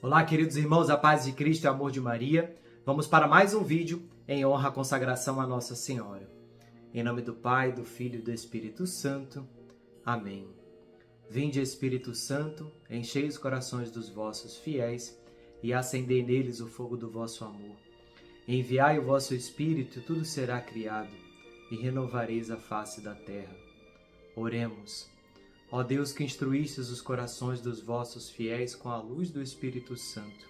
Olá, queridos irmãos, a paz de Cristo e o amor de Maria. Vamos para mais um vídeo em honra à consagração a Nossa Senhora. Em nome do Pai, do Filho e do Espírito Santo. Amém. Vinde, Espírito Santo, enchei os corações dos vossos fiéis e acendei neles o fogo do vosso amor. Enviai o vosso Espírito e tudo será criado e renovareis a face da terra. Oremos. Ó Deus, que instruístes os corações dos vossos fiéis com a luz do Espírito Santo,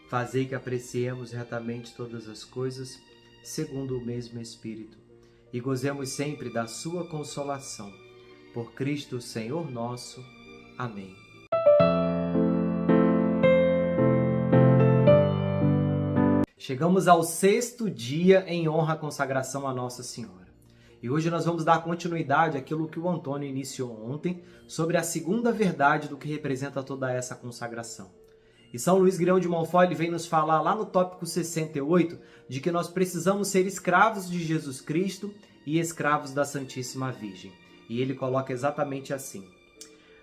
fazei que apreciemos retamente todas as coisas, segundo o mesmo Espírito, e gozemos sempre da sua consolação. Por Cristo, Senhor nosso. Amém. Chegamos ao 6º dia em honra à consagração a Nossa Senhora. E hoje nós vamos dar continuidade àquilo que o Antônio iniciou ontem sobre a segunda verdade do que representa toda essa consagração. E São Luís Grião de Montfort ele vem nos falar lá no tópico 68 de que nós precisamos ser escravos de Jesus Cristo e escravos da Santíssima Virgem. E ele coloca exatamente assim: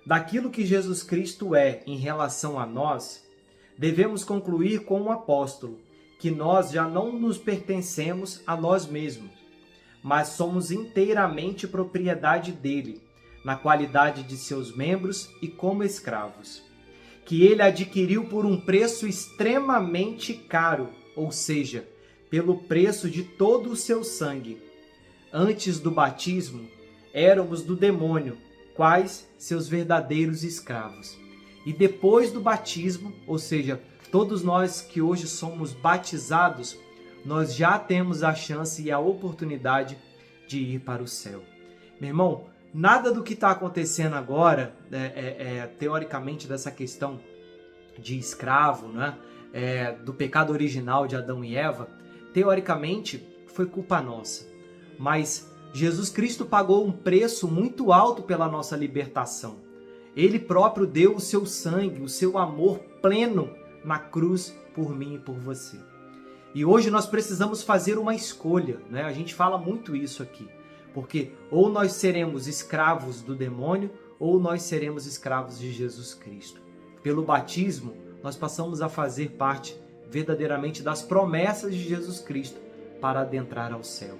daquilo que Jesus Cristo é em relação a nós, devemos concluir com o apóstolo que nós já não nos pertencemos a nós mesmos, mas somos inteiramente propriedade dele, na qualidade de seus membros e como escravos, que ele adquiriu por um preço extremamente caro, ou seja, pelo preço de todo o seu sangue. Antes do batismo, éramos do demônio, quais seus verdadeiros escravos. E depois do batismo, ou seja, todos nós que hoje somos batizados, nós já temos a chance e a oportunidade de ir para o céu. Meu irmão, nada do que está acontecendo agora, teoricamente, dessa questão de escravo, né? Do pecado original de Adão e Eva, teoricamente foi culpa nossa. Mas Jesus Cristo pagou um preço muito alto pela nossa libertação. Ele próprio deu o seu sangue, o seu amor pleno na cruz por mim e por você. E hoje nós precisamos fazer uma escolha, né? A gente fala muito isso aqui, porque ou nós seremos escravos do demônio ou nós seremos escravos de Jesus Cristo. Pelo batismo, nós passamos a fazer parte verdadeiramente das promessas de Jesus Cristo para adentrar ao céu.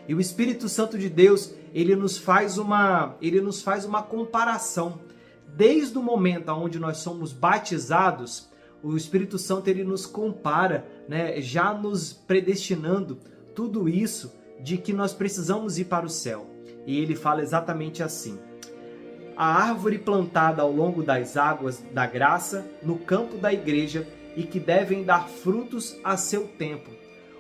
E o Espírito Santo de Deus, ele nos faz uma comparação. Desde o momento onde nós somos batizados, o Espírito Santo ele nos compara, né, já nos predestinando tudo isso de que nós precisamos ir para o céu. E ele fala exatamente assim: a árvore plantada ao longo das águas da graça, no campo da igreja, e que devem dar frutos a seu tempo.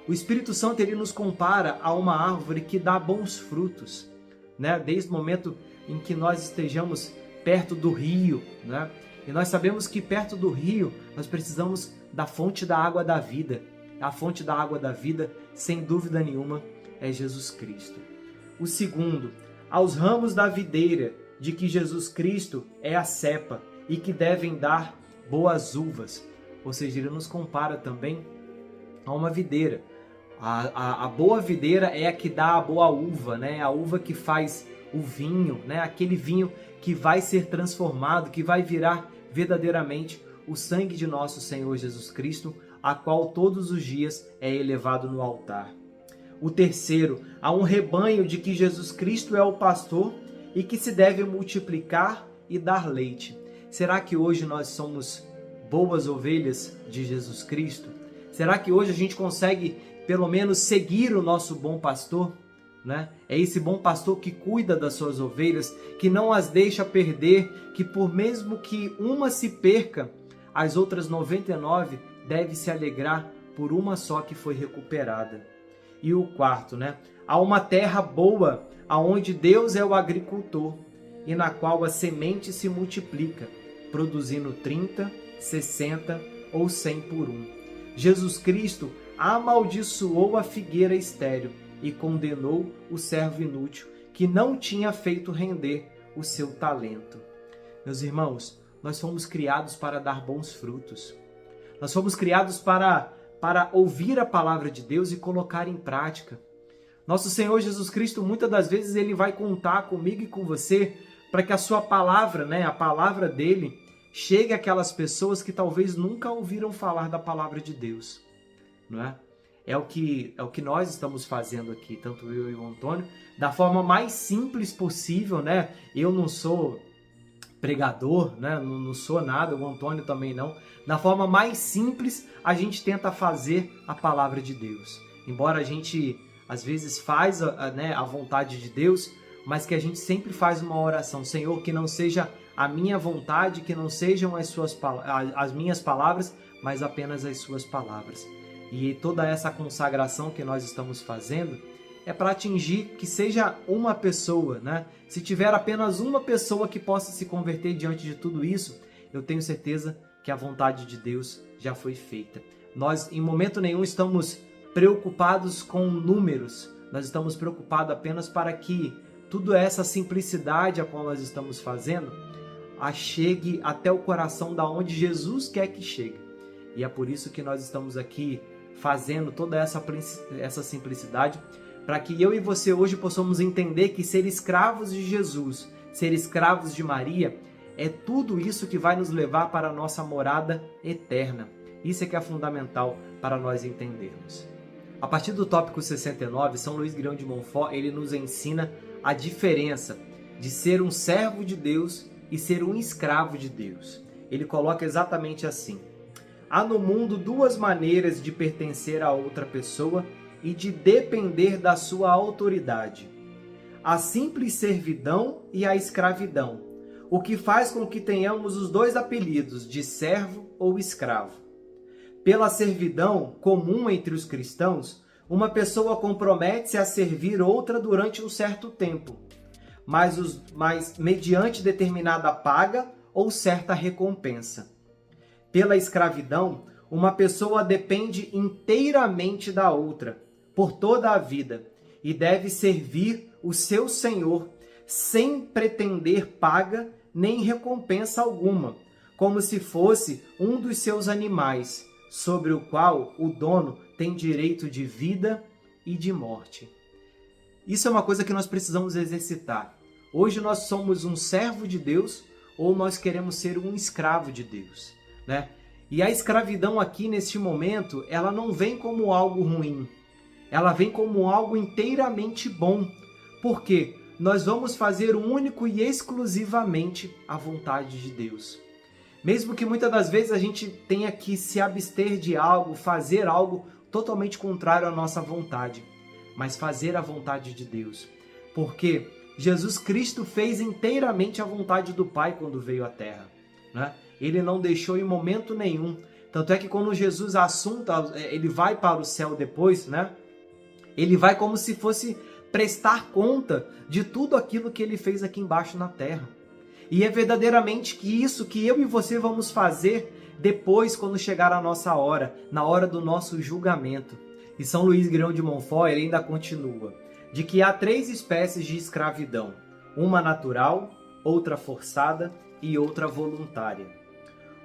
O Espírito Santo ele nos compara a uma árvore que dá bons frutos, né? Desde o momento em que nós estejamos perto do rio, né? E nós sabemos que perto do rio nós precisamos da fonte da água da vida. A fonte da água da vida, sem dúvida nenhuma, é Jesus Cristo. O segundo, aos ramos da videira, de que Jesus Cristo é a cepa e que devem dar boas uvas. Ou seja, ele nos compara também a uma videira. A boa videira é a que dá a boa uva, né? A uva que faz o vinho, né? Aquele vinho que vai ser transformado, que vai virar verdadeiramente o sangue de nosso Senhor Jesus Cristo, a qual todos os dias é elevado no altar. O terceiro, há um rebanho de que Jesus Cristo é o pastor e que se deve multiplicar e dar leite. Será que hoje nós somos boas ovelhas de Jesus Cristo? Será que hoje a gente consegue pelo menos seguir o nosso bom pastor? Né? É esse bom pastor que cuida das suas ovelhas, que não as deixa perder, que por mesmo que uma se perca, as outras 99 devem se alegrar por uma só que foi recuperada. E o quarto, né? Há uma terra boa, aonde Deus é o agricultor, e na qual a semente se multiplica, produzindo 30, 60 ou 100 por um. Jesus Cristo amaldiçoou a figueira estéril e condenou o servo inútil, que não tinha feito render o seu talento. Meus irmãos, nós fomos criados para dar bons frutos. Nós fomos criados para ouvir a palavra de Deus e colocar em prática. Nosso Senhor Jesus Cristo, muitas das vezes, ele vai contar comigo e com você para que a sua palavra, a palavra dele, chegue àquelas pessoas que talvez nunca ouviram falar da palavra de Deus, não é? É o que nós estamos fazendo aqui, tanto eu e o Antônio, da forma mais simples possível, né? Eu não sou pregador, né? Não sou nada, o Antônio também não. Da forma mais simples, a gente tenta fazer a palavra de Deus. Embora a gente, às vezes, faz a vontade de Deus, mas que a gente sempre faz uma oração. Senhor, que não seja a minha vontade, que não sejam as minhas palavras, mas apenas as suas palavras. E toda essa consagração que nós estamos fazendo é para atingir que seja uma pessoa, né? Se tiver apenas uma pessoa que possa se converter diante de tudo isso, eu tenho certeza que a vontade de Deus já foi feita. Nós, em momento nenhum, estamos preocupados com números. Nós estamos preocupados apenas para que toda essa simplicidade a qual nós estamos fazendo chegue até o coração da onde Jesus quer que chegue. E é por isso que nós estamos aqui fazendo toda essa simplicidade, para que eu e você hoje possamos entender que ser escravos de Jesus, ser escravos de Maria, é tudo isso que vai nos levar para a nossa morada eterna. Isso é que é fundamental para nós entendermos. A partir do tópico 69, São Luís Grão de Montfort, ele nos ensina a diferença de ser um servo de Deus e ser um escravo de Deus. Ele coloca exatamente assim: há no mundo duas maneiras de pertencer a outra pessoa e de depender da sua autoridade: a simples servidão e a escravidão, o que faz com que tenhamos os dois apelidos de servo ou escravo. Pela servidão, comum entre os cristãos, uma pessoa compromete-se a servir outra durante um certo tempo, mas mediante determinada paga ou certa recompensa. Pela escravidão, uma pessoa depende inteiramente da outra, por toda a vida, e deve servir o seu senhor sem pretender paga nem recompensa alguma, como se fosse um dos seus animais, sobre o qual o dono tem direito de vida e de morte. Isso é uma coisa que nós precisamos exercitar. Hoje nós somos um servo de Deus ou nós queremos ser um escravo de Deus, né? E a escravidão aqui, neste momento, ela não vem como algo ruim. Ela vem como algo inteiramente bom. Por quê? Nós vamos fazer único e exclusivamente a vontade de Deus. Mesmo que muitas das vezes a gente tenha que se abster de algo, fazer algo totalmente contrário à nossa vontade, mas fazer a vontade de Deus. Porque Jesus Cristo fez inteiramente a vontade do Pai quando veio à Terra, né? Ele não deixou em momento nenhum. Tanto é que quando Jesus ele vai para o céu depois, né? Ele vai como se fosse prestar conta de tudo aquilo que ele fez aqui embaixo na Terra. E é verdadeiramente isso que eu e você vamos fazer depois, quando chegar a nossa hora, na hora do nosso julgamento. E São Luís Grão de Montfort, ele ainda continua, de que há 3 espécies de escravidão: uma natural, outra forçada e outra voluntária.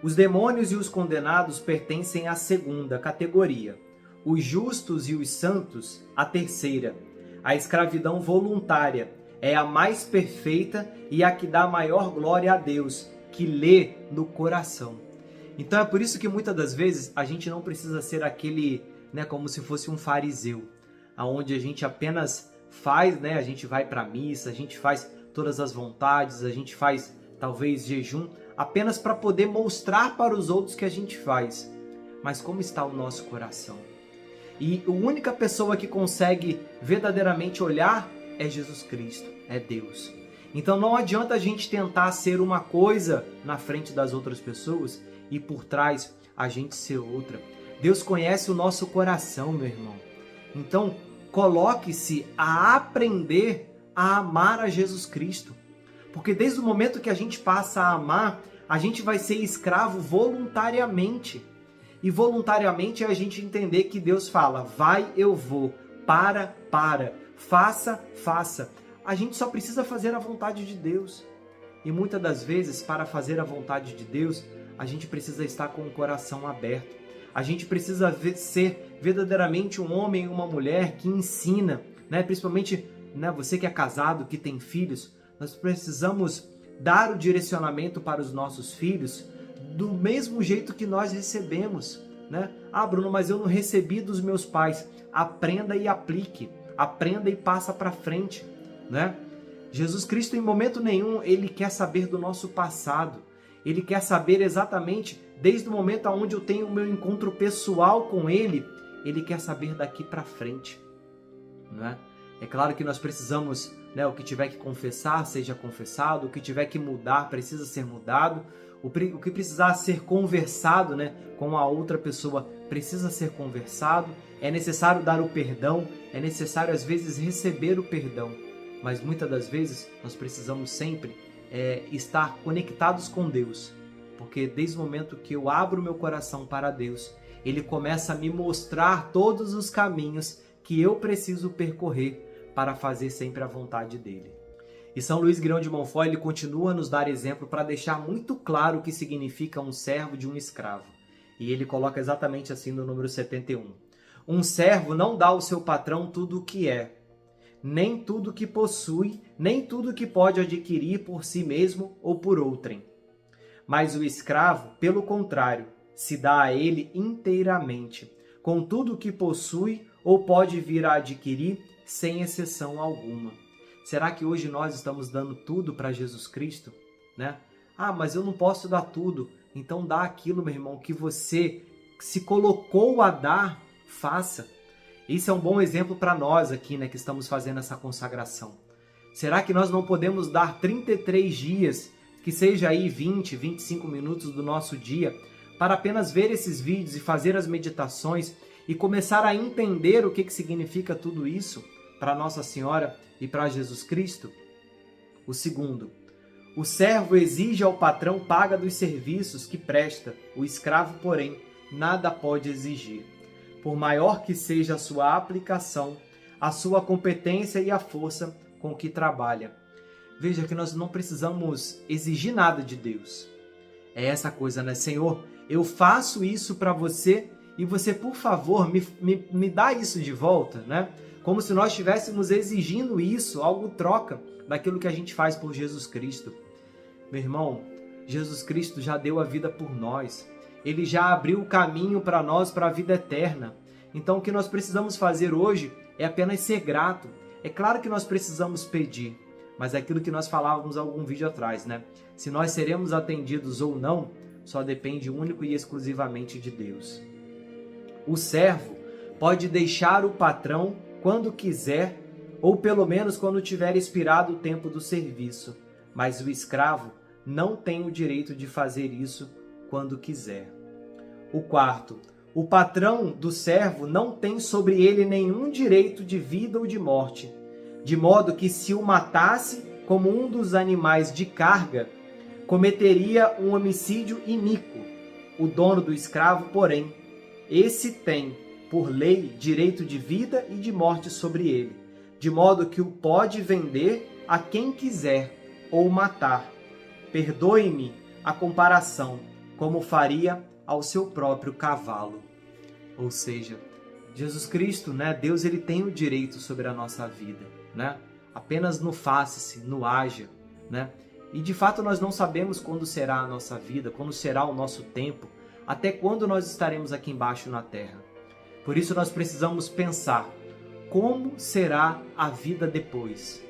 Os demônios e os condenados pertencem à segunda categoria, os justos e os santos à terceira. A escravidão voluntária é a mais perfeita e a que dá maior glória a Deus, que lê no coração. Então é por isso que muitas das vezes a gente não precisa ser aquele, né, como se fosse um fariseu, aonde a gente apenas faz, né, a gente vai para a missa, a gente faz todas as vontades, a gente faz talvez jejum, apenas para poder mostrar para os outros que a gente faz. Mas como está o nosso coração? E a única pessoa que consegue verdadeiramente olhar é Jesus Cristo, é Deus. Então não adianta a gente tentar ser uma coisa na frente das outras pessoas e por trás a gente ser outra. Deus conhece o nosso coração, meu irmão. Então coloque-se a aprender a amar a Jesus Cristo. Porque desde o momento que a gente passa a amar, a gente vai ser escravo voluntariamente. E voluntariamente é a gente entender que Deus fala: vai, eu vou, para, faça, faça. A gente só precisa fazer a vontade de Deus. E muitas das vezes, para fazer a vontade de Deus, a gente precisa estar com o coração aberto. A gente precisa ser verdadeiramente um homem e uma mulher que ensina, né? Principalmente, né, você que é casado, que tem filhos, nós precisamos dar o direcionamento para os nossos filhos do mesmo jeito que nós recebemos, né? Ah, Bruno, mas eu não recebi dos meus pais. Aprenda e aplique, aprenda e passa para frente, né? Jesus Cristo, em momento nenhum, ele quer saber do nosso passado. Ele quer saber exatamente, desde o momento onde eu tenho o meu encontro pessoal com ele, ele quer saber daqui para frente, né? É claro que nós precisamos, né, o que tiver que confessar, seja confessado, o que tiver que mudar, precisa ser mudado, o que precisar ser conversado, né, com a outra pessoa, precisa ser conversado, é necessário dar o perdão, é necessário às vezes receber o perdão, mas muitas das vezes nós precisamos sempre estar conectados com Deus, porque desde o momento que eu abro meu coração para Deus, Ele começa a me mostrar todos os caminhos que eu preciso percorrer para fazer sempre a vontade dele. E São Luís Grão de Montfort, ele continua a nos dar exemplo para deixar muito claro o que significa um servo de um escravo. E ele coloca exatamente assim no número 71. Um servo não dá ao seu patrão tudo o que é, nem tudo o que possui, nem tudo o que pode adquirir por si mesmo ou por outrem. Mas o escravo, pelo contrário, se dá a ele inteiramente, com tudo o que possui ou pode vir a adquirir, sem exceção alguma. Será que hoje nós estamos dando tudo para Jesus Cristo, né? Ah, mas eu não posso dar tudo. Então dá aquilo, meu irmão, que você se colocou a dar, faça. Isso é um bom exemplo para nós aqui, né, que estamos fazendo essa consagração. Será que nós não podemos dar 33 dias, que seja aí 20, 25 minutos do nosso dia, para apenas ver esses vídeos e fazer as meditações e começar a entender o que significa tudo isso para Nossa Senhora e para Jesus Cristo? O segundo, o servo exige ao patrão paga dos serviços que presta, o escravo, porém, nada pode exigir. Por maior que seja a sua aplicação, a sua competência e a força com que trabalha. Veja que nós não precisamos exigir nada de Deus. É essa coisa, né? Senhor, eu faço isso para você e você, por favor, me dá isso de volta, né? Como se nós estivéssemos exigindo isso, algo troca daquilo que a gente faz por Jesus Cristo. Meu irmão, Jesus Cristo já deu a vida por nós. Ele já abriu o caminho para nós, para a vida eterna. Então o que nós precisamos fazer hoje é apenas ser grato. É claro que nós precisamos pedir, mas é aquilo que nós falávamos algum vídeo atrás, né? Se nós seremos atendidos ou não, só depende único e exclusivamente de Deus. O servo pode deixar o patrão quando quiser, ou pelo menos quando tiver expirado o tempo do serviço, mas o escravo não tem o direito de fazer isso quando quiser. O quarto, o patrão do servo não tem sobre ele nenhum direito de vida ou de morte, de modo que se o matasse como um dos animais de carga, cometeria um homicídio iníquo. O dono do escravo, porém, esse tem, por lei, direito de vida e de morte sobre ele, de modo que o pode vender a quem quiser ou matar. Perdoe-me a comparação, como faria ao seu próprio cavalo. Ou seja, Jesus Cristo, né, Deus, ele tem o direito sobre a nossa vida, né? Apenas no faça-se, no haja, né? E de fato nós não sabemos quando será a nossa vida, quando será o nosso tempo, até quando nós estaremos aqui embaixo na terra. Por isso nós precisamos pensar, como será a vida depois?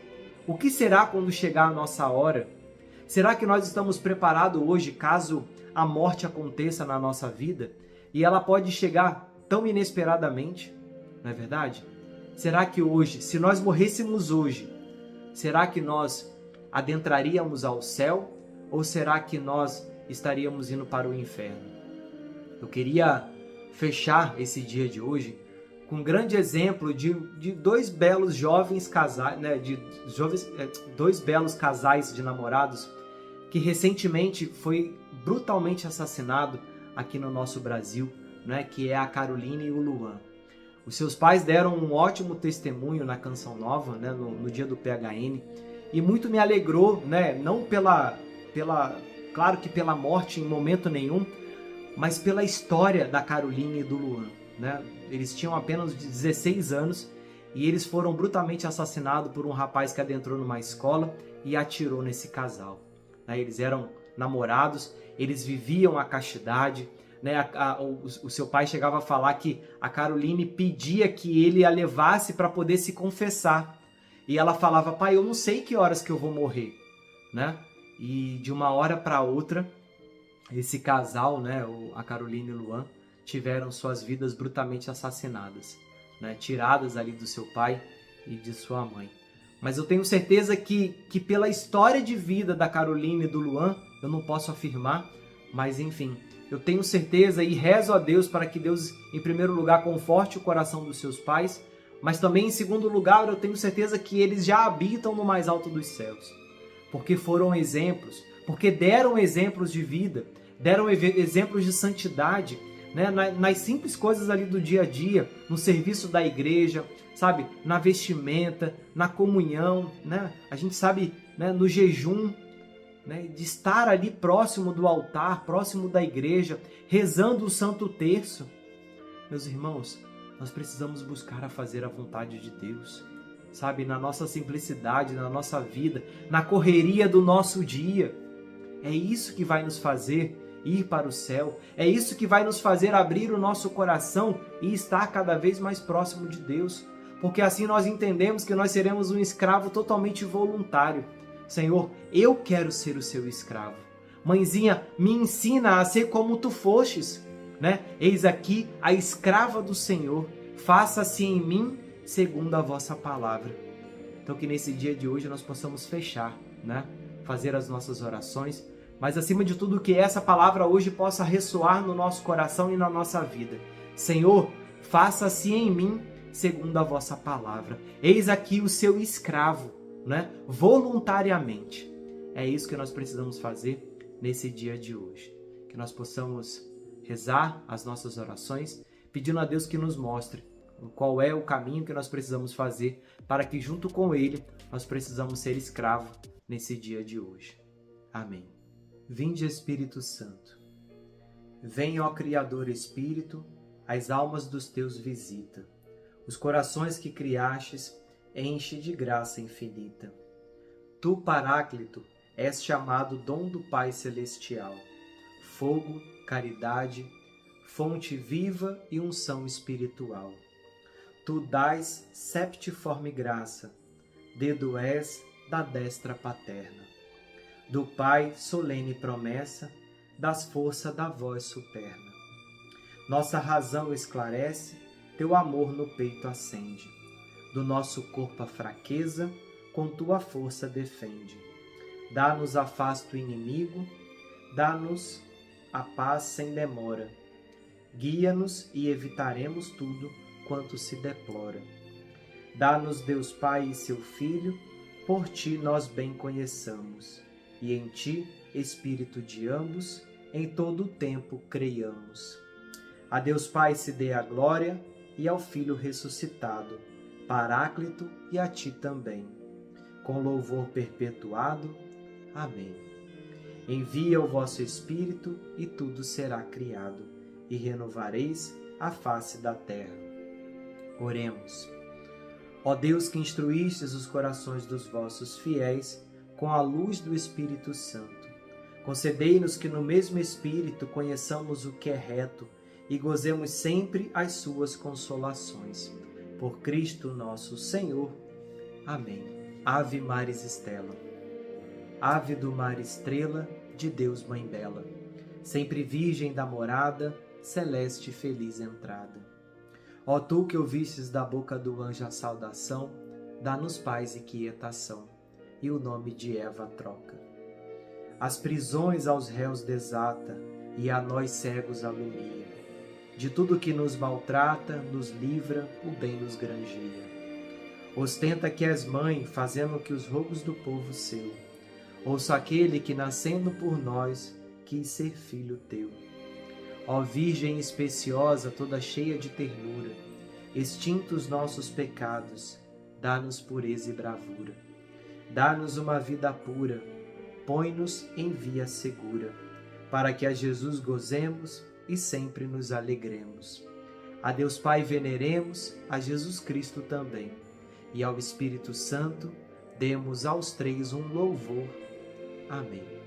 O que será quando chegar a nossa hora? Será que nós estamos preparados hoje caso a morte aconteça na nossa vida? E ela pode chegar tão inesperadamente, não é verdade? Será que hoje, se nós morrêssemos hoje, será que nós adentraríamos ao céu? Ou será que nós estaríamos indo para o inferno? Eu queria fechar esse dia de hoje com um grande exemplo de dois belos jovens casais, né, dois belos casais de namorados que recentemente foi brutalmente assassinado aqui no nosso Brasil, né, que é a Caroline e o Luan. Os seus pais deram um ótimo testemunho na Canção Nova, né, no dia do PHN, e muito me alegrou, né, não claro que pela morte em momento nenhum, mas pela história da Caroline e do Luan, né? Eles tinham apenas 16 anos e eles foram brutalmente assassinados por um rapaz que adentrou numa escola e atirou nesse casal. Eles eram namorados, eles viviam a castidade, né? O seu pai chegava a falar que a Caroline pedia que ele a levasse para poder se confessar. E ela falava, pai, eu não sei que horas que eu vou morrer, né? E de uma hora para outra, esse casal, né, a Caroline e o Luan, tiveram suas vidas brutalmente assassinadas, né? Tiradas ali do seu pai e de sua mãe. Mas eu tenho certeza que pela história de vida da Caroline e do Luan, eu não posso afirmar, mas enfim, eu tenho certeza e rezo a Deus para que Deus, em primeiro lugar, conforte o coração dos seus pais, mas também, em segundo lugar, eu tenho certeza que eles já habitam no mais alto dos céus, porque foram exemplos, porque deram exemplos de vida, deram exemplos de santidade, né? Nas simples coisas ali do dia a dia, no serviço da igreja, sabe? Na vestimenta, na comunhão, né? A gente sabe, né? No jejum, né? De estar ali próximo do altar, próximo da igreja, rezando o Santo Terço. Meus irmãos, nós precisamos buscar a fazer a vontade de Deus, sabe? Na nossa simplicidade, na nossa vida, na correria do nosso dia. É isso que vai nos fazer ir para o céu. É isso que vai nos fazer abrir o nosso coração e estar cada vez mais próximo de Deus. Porque assim nós entendemos que nós seremos um escravo totalmente voluntário. Senhor, eu quero ser o seu escravo. Mãezinha, me ensina a ser como tu fostes, né? Eis aqui a escrava do Senhor. Faça-se em mim segundo a vossa palavra. Então que nesse dia de hoje nós possamos fechar, né? Fazer as nossas orações, mas acima de tudo que essa palavra hoje possa ressoar no nosso coração e na nossa vida. Senhor, faça-se em mim segundo a vossa palavra. Eis aqui o seu escravo, né? Voluntariamente. É isso que nós precisamos fazer nesse dia de hoje. Que nós possamos rezar as nossas orações, pedindo a Deus que nos mostre qual é o caminho que nós precisamos fazer para que junto com Ele nós precisamos ser escravo nesse dia de hoje. Amém. Vinde, Espírito Santo. Vem, ó Criador Espírito, as almas dos teus visita. Os corações que criastes, enche de graça infinita. Tu, Paráclito, és chamado dom do Pai Celestial, fogo, caridade, fonte viva e unção espiritual. Tu dás septiforme graça, dedo és da destra paterna. Do Pai, solene promessa, das forças da voz superna. Nossa razão esclarece, teu amor no peito acende. Do nosso corpo a fraqueza, com tua força defende. Dá-nos afasto inimigo, dá-nos a paz sem demora. Guia-nos e evitaremos tudo quanto se deplora. Dá-nos Deus Pai e seu Filho, por ti nós bem conheçamos, e em ti, Espírito de ambos, em todo o tempo creiamos. A Deus Pai se dê a glória, e ao Filho ressuscitado, Paráclito, e a ti também, com louvor perpetuado. Amém. Envia o vosso Espírito, e tudo será criado, e renovareis a face da terra. Oremos. Ó Deus, que instruístes os corações dos vossos fiéis com a luz do Espírito Santo, concedei-nos que no mesmo Espírito conheçamos o que é reto e gozemos sempre as suas consolações. Por Cristo nosso Senhor. Amém. Ave Maris Stella. Ave do mar estrela, de Deus Mãe Bela, sempre virgem da morada, celeste e feliz entrada. Ó tu que ouvistes da boca do anjo a saudação, dá-nos paz e quietação, e o nome de Eva troca. As prisões aos réus desata, e a nós cegos alumia. De tudo que nos maltrata, nos livra, o bem nos granjeia. Ostenta que és mãe, fazendo que os rogos do povo seu. Ouço aquele que, nascendo por nós, quis ser filho teu. Ó Virgem especiosa, toda cheia de ternura, extintos nossos pecados, dá-nos pureza e bravura. Dá-nos uma vida pura, põe-nos em via segura, para que a Jesus gozemos e sempre nos alegremos. A Deus Pai veneremos, a Jesus Cristo também, e ao Espírito Santo demos aos três um louvor. Amém.